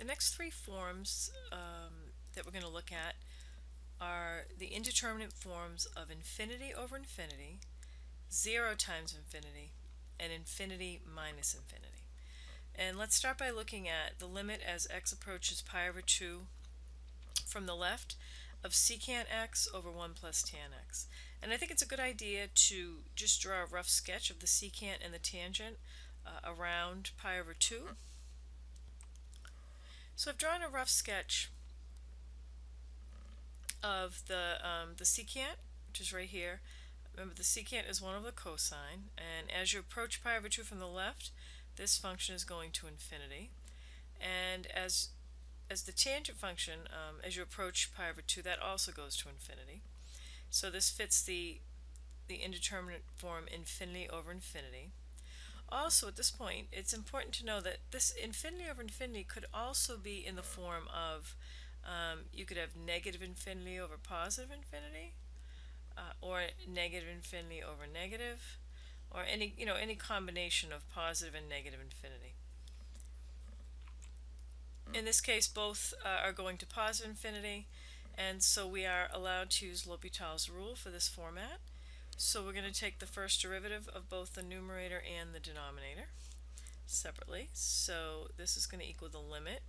next three forms that we're going to look at are the indeterminate forms of infinity over infinity, 0 times infinity, and infinity minus infinity. And let's start by looking at the limit as x approaches pi over 2 from the left of secant x over 1 plus tan x. And I think it's a good idea to just draw a rough sketch of the secant and the tangent around pi over 2. So I've drawn a rough sketch of the secant, which is right here. Remember, the secant is 1 over the cosine, and as you approach pi over 2 from the left, this function is going to infinity. And as the tangent function, as you approach pi over 2, that also goes to infinity. So this fits the indeterminate form infinity over infinity. Also, at this point, it's important to know that this infinity over infinity could also be in the form of, you could have negative infinity over positive infinity, or negative infinity over negative, or any combination of positive and negative infinity. In this case, both are going to positive infinity, and so we are allowed to use L'Hopital's rule for this format. So we're going to take the first derivative of both the numerator and the denominator separately. So this is going to equal the limit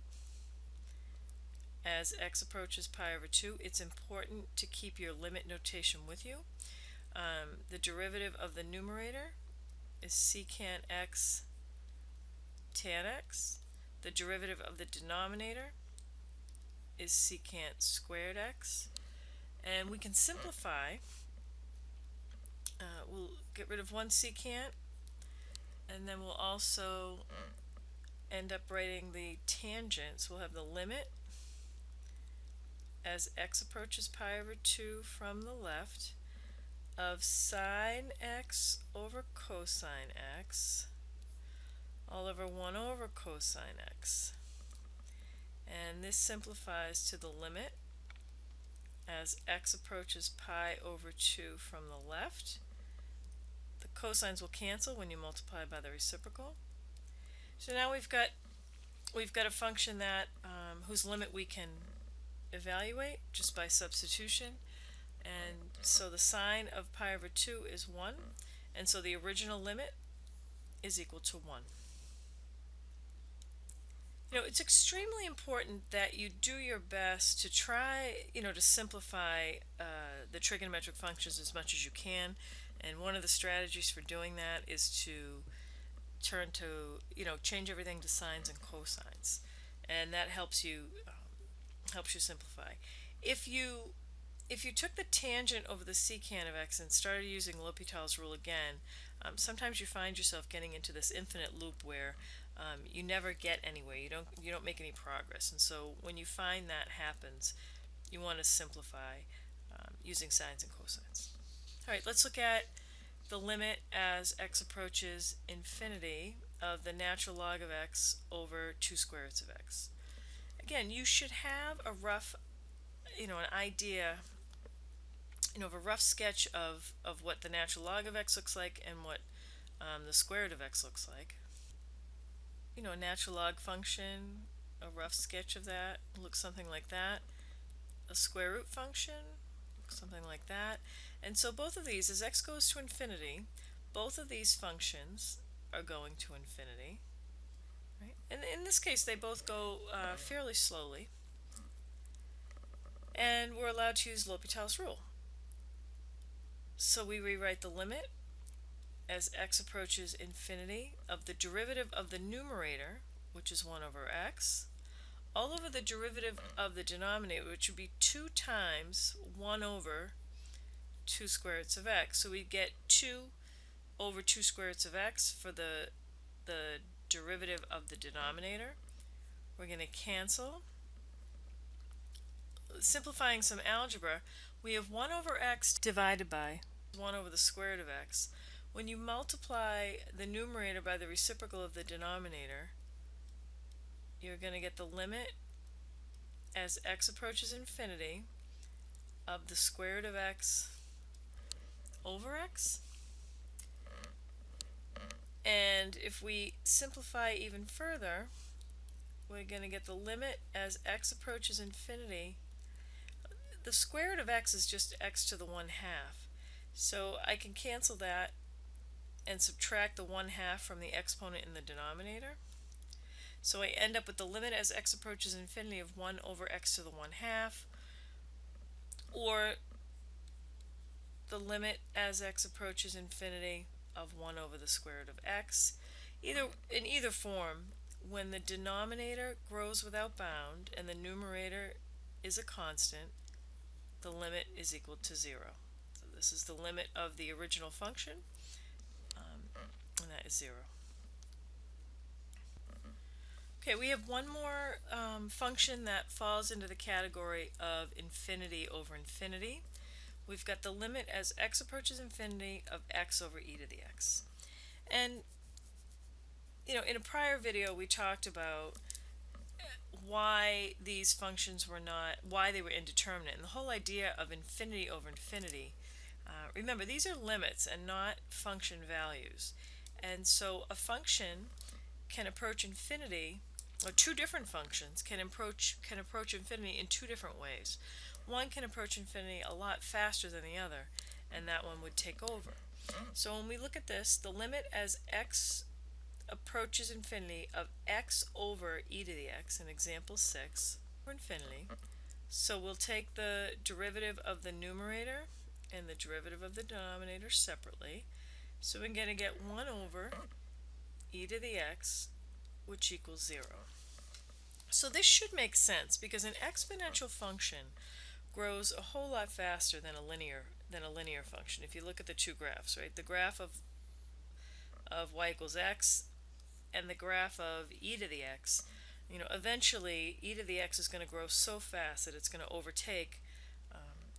as x approaches pi over 2. It's important to keep your limit notation with you. The derivative of the numerator is secant x tan x. The derivative of the denominator is secant squared x. And we can simplify. We'll get rid of one secant, and then we'll also end up writing the tangents. We'll have the limit as x approaches pi over 2 from the left of sine x over cosine x all over 1 over cosine x. And this simplifies to the limit as x approaches pi over 2 from the left. The cosines will cancel when you multiply by the reciprocal. So now we've got a function that whose limit we can evaluate just by substitution. And so the sine of pi over 2 is 1, and so the original limit is equal to 1. It's extremely important that you do your best to try, to simplify the trigonometric functions as much as you can. And one of the strategies for doing that is to change everything to sines and cosines, and that helps you simplify. If you took the tangent over the secant of x and started using L'Hopital's rule again, sometimes you find yourself getting into this infinite loop where you never get anywhere. You don't make any progress. And so when you find that happens, you want to simplify using sines and cosines. All right, let's look at the limit as x approaches infinity of the natural log of x over 2 square roots of x. Again, you should have a rough, an idea, of a rough sketch of what the natural log of x looks like and what the square root of x looks like. A natural log function, a rough sketch of that looks something like that. A square root function looks something like that. And so both of these, as x goes to infinity, both of these functions are going to infinity. Right? And in this case, they both go fairly slowly. And we're allowed to use L'Hopital's rule. So we rewrite the limit as x approaches infinity of the derivative of the numerator, which is 1 over x, all over the derivative of the denominator, which would be 2 times 1 over 2 square roots of x. So we get 2 over 2 square roots of x for the derivative of the denominator. We're going to cancel. Simplifying some algebra, we have 1 over x divided by 1 over the square root of x. When you multiply the numerator by the reciprocal of the denominator, you're going to get the limit as x approaches infinity of the square root of x over x. And if we simplify even further, we're going to get the limit as x approaches infinity. The square root of x is just x to the 1/2. So I can cancel that and subtract the 1/2 from the exponent in the denominator. So I end up with the limit as x approaches infinity of 1 over x to the 1/2, or the limit as x approaches infinity of 1 over the square root of x. In either form, when the denominator grows without bound and the numerator is a constant, the limit is equal to 0. So this is the limit of the original function, and that is 0. Okay, we have one more function that falls into the category of infinity over infinity. We've got the limit as x approaches infinity of x over e to the x. And in a prior video we talked about why these functions why they were indeterminate, and the whole idea of infinity over infinity. Remember, these are limits and not function values, and so a function can approach infinity, or two different functions can approach infinity in two different ways. One can approach infinity a lot faster than the other, and that one would take over. So when we look at this, the limit as x approaches infinity of x over e to the x in example 6 for infinity. So we'll take the derivative of the numerator and the derivative of the denominator separately. So we're going to get 1 over e to the x, which equals 0. So this should make sense because an exponential function grows a whole lot faster than a linear function. If you look at the two graphs, right, the graph of y equals x and the graph of e to the x, eventually e to the x is going to grow so fast that it's going to overtake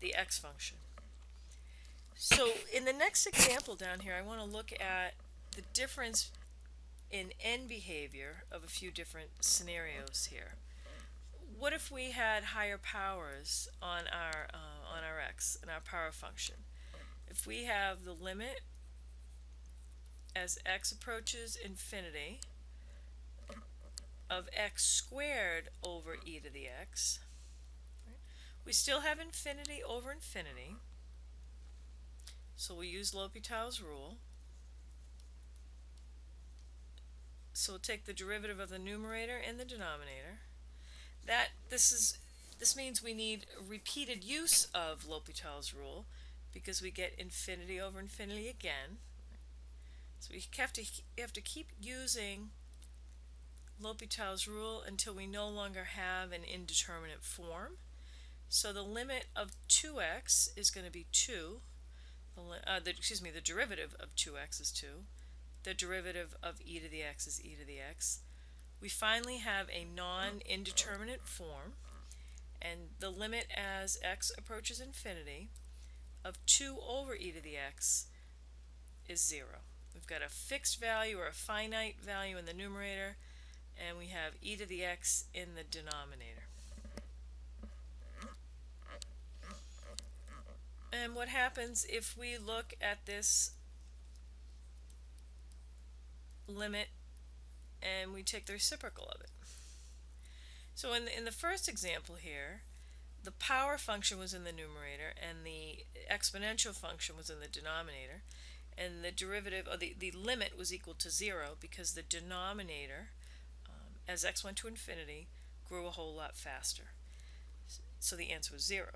the x function. So in the next example down here, I want to look at the difference in end behavior of a few different scenarios here. What if we had higher powers on our x, in our power function? If we have the limit as x approaches infinity of x squared over e to the x, we still have infinity over infinity, so we use L'Hopital's rule. So we'll take the derivative of the numerator and the denominator. This means we need repeated use of L'Hopital's rule because we get infinity over infinity again. So we have to keep using L'Hopital's rule until we no longer have an indeterminate form. So the limit of 2x is going to be 2. The derivative of 2x is 2. The derivative of e to the x is e to the x. We finally have a non-indeterminate form, and the limit as x approaches infinity of 2 over e to the x is 0. We've got a fixed value or a finite value in the numerator, and we have e to the x in the denominator. And what happens if we look at this limit and we take the reciprocal of it? So in the first example here, the power function was in the numerator and the exponential function was in the denominator, and the derivative, or the limit, was equal to 0 because the denominator, as x went to infinity, grew a whole lot faster. So the answer was 0.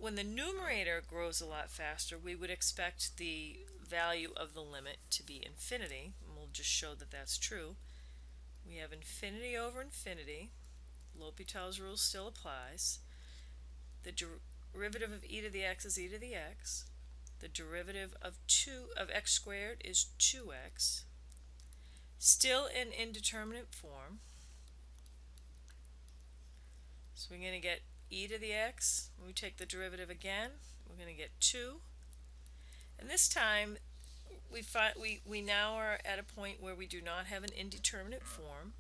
When the numerator grows a lot faster, we would expect the value of the limit to be infinity, and we'll just show that that's true. We have infinity over infinity. L'Hopital's rule still applies. The derivative of e to the x is e to the x. The derivative of x squared is 2x. Still in indeterminate form. So we're going to get e to the x. When we take the derivative again, we're going to get 2. And this time, we now are at a point where we do not have an indeterminate form.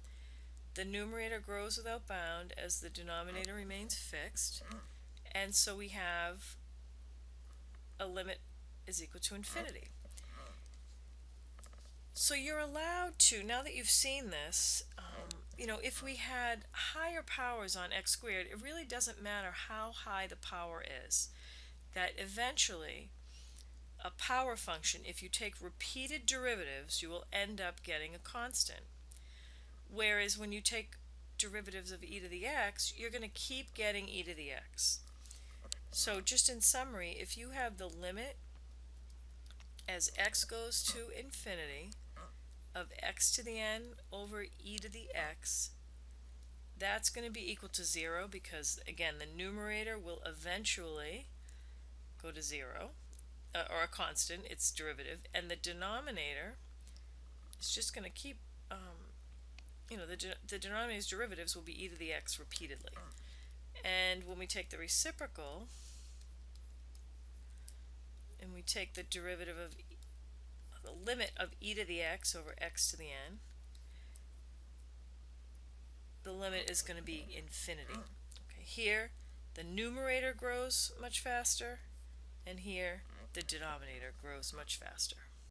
The numerator grows without bound as the denominator remains fixed. And so we have a limit is equal to infinity. So you're allowed to, now that you've seen this, if we had higher powers on x squared, it really doesn't matter how high the power is, that eventually a power function, if you take repeated derivatives, you will end up getting a constant. Whereas when you take derivatives of e to the x, you're going to keep getting e to the x. So just in summary, if you have the limit as x goes to infinity of x to the n over e to the x, that's going to be equal to 0 because, again, the numerator will eventually go to 0, or a constant, its derivative, and the denominator is just going to keep, the denominator's derivatives will be e to the x repeatedly. And when we take the reciprocal, and we take the derivative of the limit of e to the x over x to the n, the limit is going to be infinity. Okay, here the numerator grows much faster, and here the denominator grows much faster.